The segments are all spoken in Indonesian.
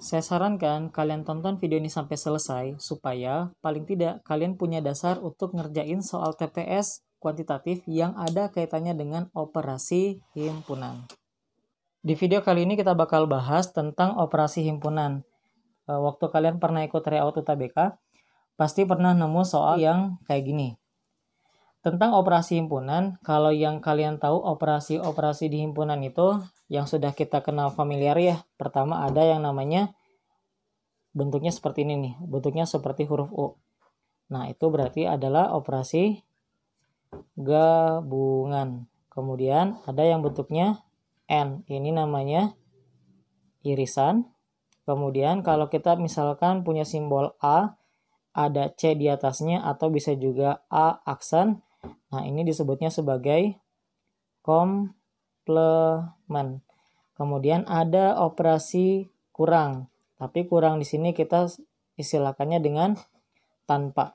Saya sarankan kalian tonton video ini sampai selesai supaya paling tidak kalian punya dasar untuk ngerjain soal TPS kuantitatif yang ada kaitannya dengan operasi himpunan. Di video kali ini kita bakal bahas tentang operasi himpunan. Waktu kalian pernah ikut tryout UTBK, pasti pernah nemu soal yang kayak gini. Tentang operasi himpunan, kalau yang kalian tahu operasi-operasi di himpunan itu yang sudah kita kenal familiar ya. Pertama ada yang namanya bentuknya seperti ini nih, bentuknya seperti huruf U. Nah, itu berarti adalah operasi gabungan. Kemudian ada yang bentuknya N, ini namanya irisan. Kemudian kalau kita misalkan punya simbol A, ada C di atasnya atau bisa juga A aksen. Nah, ini disebutnya sebagai komplement. Kemudian ada operasi kurang. Tapi kurang di sini kita istilahkannya dengan tanpa.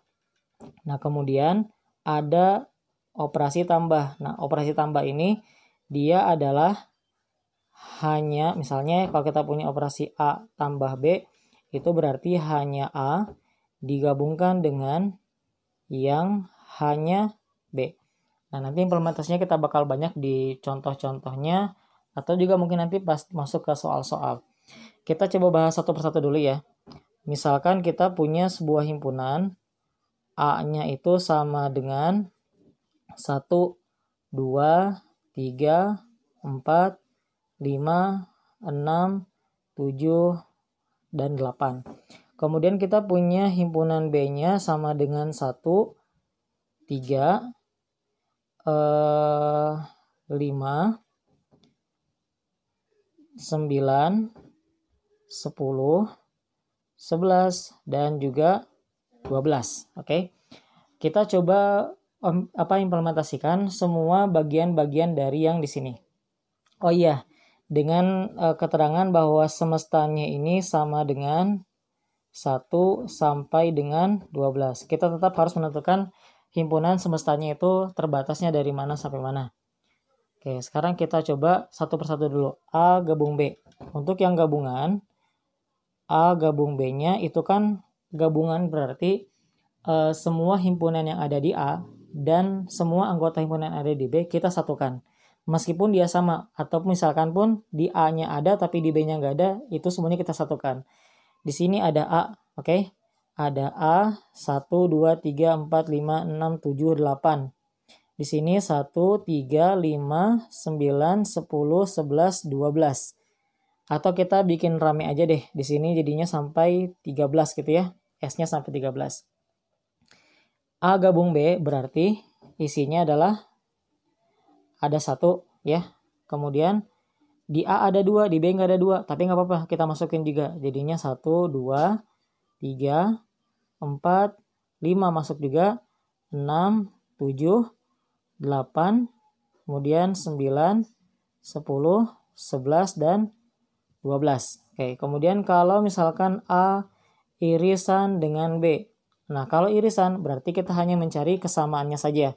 Nah, kemudian ada operasi tambah. Nah, operasi tambah ini dia adalah hanya, misalnya kalau kita punya operasi A tambah B, itu berarti hanya A digabungkan dengan yang hanya B. Nah, nanti implementasinya kita bakal banyak di contoh-contohnya atau juga mungkin nanti pas masuk ke soal-soal. Kita coba bahas satu persatu dulu ya. Misalkan kita punya sebuah himpunan, A-nya itu sama dengan 1, 2, 3, 4, 5, 6, 7, dan 8. Kemudian kita punya himpunan B-nya sama dengan 1, 3, 5, 9, 10, 11, dan juga 12. Oke. Kita coba implementasikan semua bagian-bagian dari yang di sini. Oh iya, dengan keterangan bahwa semestanya ini sama dengan 1 sampai dengan 12. Kita tetap harus menentukan himpunan semestanya itu terbatasnya dari mana sampai mana. Oke, sekarang kita coba satu persatu dulu. A gabung B. Untuk yang gabungan, A gabung B-nya itu kan gabungan berarti semua himpunan yang ada di A dan semua anggota himpunan yang ada di B kita satukan. Meskipun dia sama, atau misalkan pun di A-nya ada tapi di B-nya nggak ada, itu semuanya kita satukan. Di sini ada A, oke? Ada A, 1, 2, 3, 4, 5, 6, 7, 8. Di sini 1, 3, 5, 9, 10, 11, 12. Atau kita bikin rame aja deh. Di sini jadinya sampai 13 gitu ya. S-nya sampai 13. A gabung B berarti isinya adalah ada 1 ya. Kemudian di A ada 2, di B nggak ada 2. Tapi nggak apa-apa, kita masukin juga. Jadinya 1, 2, 3, 4, 5 masuk juga, 6, 7, 8, kemudian 9, 10, 11, dan 12. Oke, kemudian kalau misalkan A irisan dengan B. Nah, kalau irisan berarti kita hanya mencari kesamaannya saja.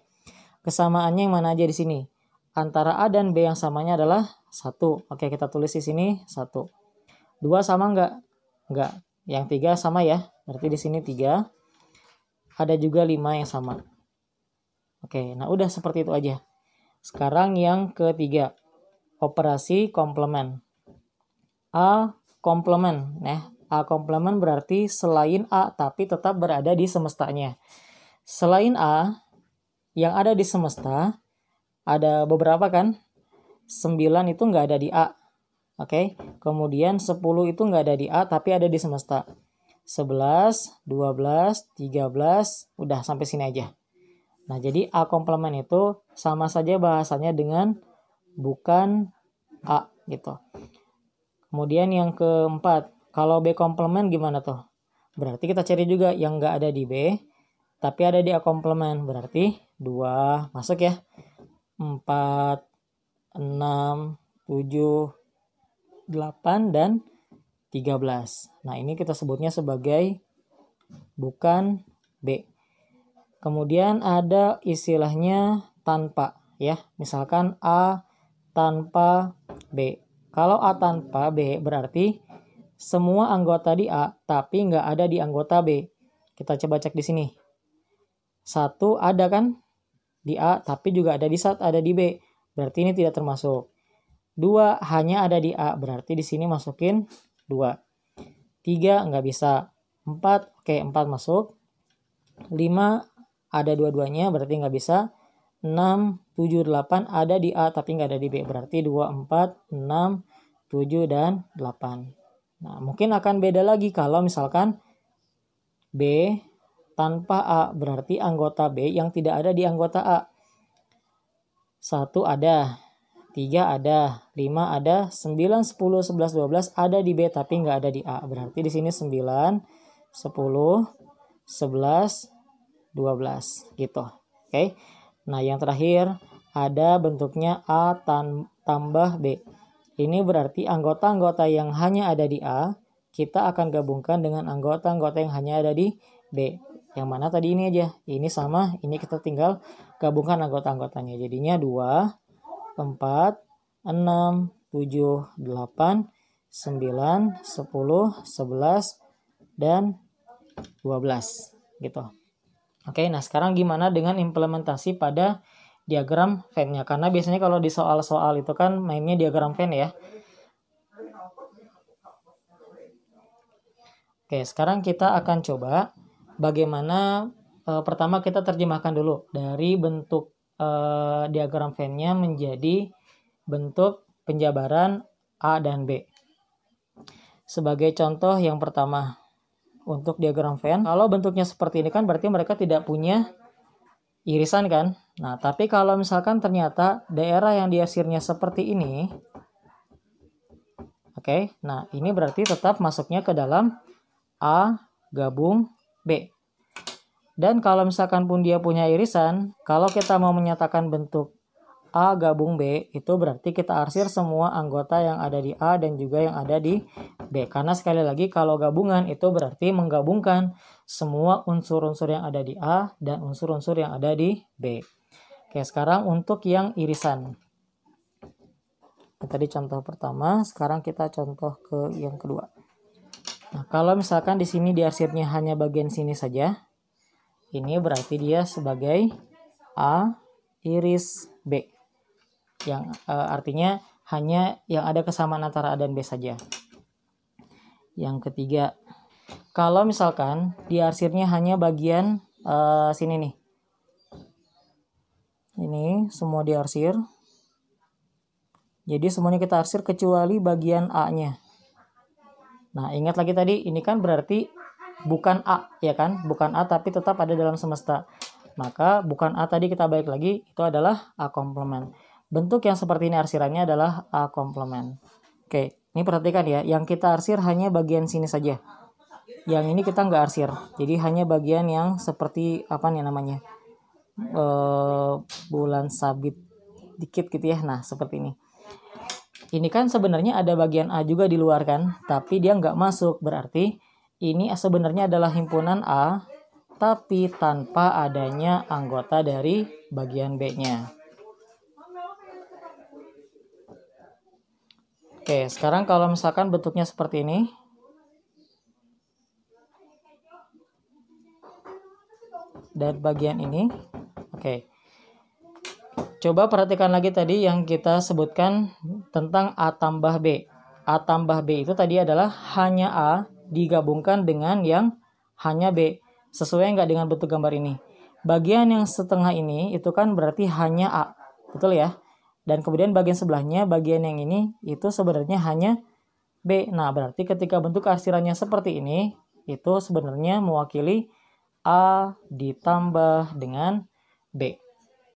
Kesamaannya yang mana aja di sini? Antara A dan B yang samanya adalah 1. Oke, kita tulis di sini 1. 2 sama enggak? Enggak. Yang 3 sama ya. Berarti di sini 3. Ada juga 5 yang sama. Oke, nah udah seperti itu aja. Sekarang yang ketiga. Operasi komplement. A komplement. Nah, A komplement berarti selain A tapi tetap berada di semestanya. Selain A yang ada di semesta ada beberapa kan? 9 itu nggak ada di A. Oke. Kemudian 10 itu nggak ada di A tapi ada di semesta. 11, 12, 13, udah sampai sini aja. Nah, jadi A komplement itu sama saja bahasanya dengan bukan A gitu. Kemudian yang keempat, kalau B komplement gimana tuh? Berarti kita cari juga yang nggak ada di B, tapi ada di A komplement. Berarti 2 masuk ya. 4, 6, 7, 8, dan 13. Nah, ini kita sebutnya sebagai bukan B. Kemudian ada istilahnya tanpa ya. Misalkan A tanpa B. Kalau A tanpa B berarti semua anggota di A, tapi nggak ada di anggota B. Kita coba cek di sini. 1 ada kan di A, tapi juga ada di B. Berarti ini tidak termasuk. 2 hanya ada di A, berarti di sini masukin 2. 3 nggak bisa. 4, oke 4 masuk. 5 ada dua-duanya, berarti nggak bisa. 6, 7, 8 ada di A, tapi nggak ada di B. Berarti 2, 4, 6, 7, dan 8. Nah, mungkin akan beda lagi kalau misalkan B tanpa A, berarti anggota B yang tidak ada di anggota A. 1 ada, 3 ada, 5 ada, 9, 10, 11, 12 ada di B tapi nggak ada di A. Berarti di sini 9, 10, 11, 12 gitu. Oke. Nah, yang terakhir ada bentuknya A tambah B. Ini berarti anggota-anggota yang hanya ada di A, kita akan gabungkan dengan anggota-anggota yang hanya ada di B. Yang mana tadi ini aja. Ini sama, ini kita tinggal gabungkan anggota-anggotanya. Jadinya 2, 4, 6, 7, 8, 9, 10, 11, dan 12. Gitu. Oke, nah sekarang gimana dengan implementasi pada diagram Venn-nya? Karena biasanya kalau di soal-soal itu kan mainnya diagram Venn ya. Oke, sekarang kita akan coba bagaimana pertama kita terjemahkan dulu dari bentuk diagram Venn-nya menjadi bentuk penjabaran A dan B. Sebagai contoh yang pertama, untuk diagram Venn, kalau bentuknya seperti ini kan berarti mereka tidak punya irisan kan. Nah, tapi kalau misalkan ternyata daerah yang diarsirnya seperti ini, oke, nah ini berarti tetap masuknya ke dalam A gabung B. Dan kalau misalkan pun dia punya irisan, kalau kita mau menyatakan bentuk A gabung B, itu berarti kita arsir semua anggota yang ada di A dan juga yang ada di B. Karena sekali lagi kalau gabungan itu berarti menggabungkan semua unsur-unsur yang ada di A dan unsur-unsur yang ada di B. Oke, sekarang untuk yang irisan. Tadi contoh pertama, sekarang kita contoh ke yang kedua. Nah, kalau misalkan di sini diarsirnya hanya bagian sini saja, ini berarti dia sebagai A iris B. Yang artinya hanya yang ada kesamaan antara A dan B saja. Yang ketiga, kalau misalkan diarsirnya hanya bagian sini nih. Ini semua diarsir. Jadi semuanya kita arsir kecuali bagian A-nya. Nah, ingat lagi tadi, ini kan berarti bukan A, ya kan? Bukan A, tapi tetap ada dalam semesta. Maka bukan A tadi kita balik lagi, itu adalah A komplement. Bentuk yang seperti ini arsirannya adalah A komplement. Oke, ini perhatikan ya, yang kita arsir hanya bagian sini saja. Yang ini kita nggak arsir, jadi hanya bagian yang seperti, apa nih namanya? Bulan sabit dikit gitu ya, nah seperti ini. Ini kan sebenarnya ada bagian A juga di luar kan, tapi dia nggak masuk. Berarti ini sebenarnya adalah himpunan A, tapi tanpa adanya anggota dari bagian B-nya. Oke, sekarang kalau misalkan bentuknya seperti ini. Dan bagian ini. Oke. Coba perhatikan lagi tadi yang kita sebutkan tentang A tambah B. A tambah B itu tadi adalah hanya A digabungkan dengan yang hanya B. Sesuai nggak dengan bentuk gambar ini? Bagian yang setengah ini itu kan berarti hanya A. Betul ya? Dan kemudian bagian sebelahnya, bagian yang ini itu sebenarnya hanya B. Nah, berarti ketika bentuk arsirannya seperti ini, itu sebenarnya mewakili A ditambah dengan B.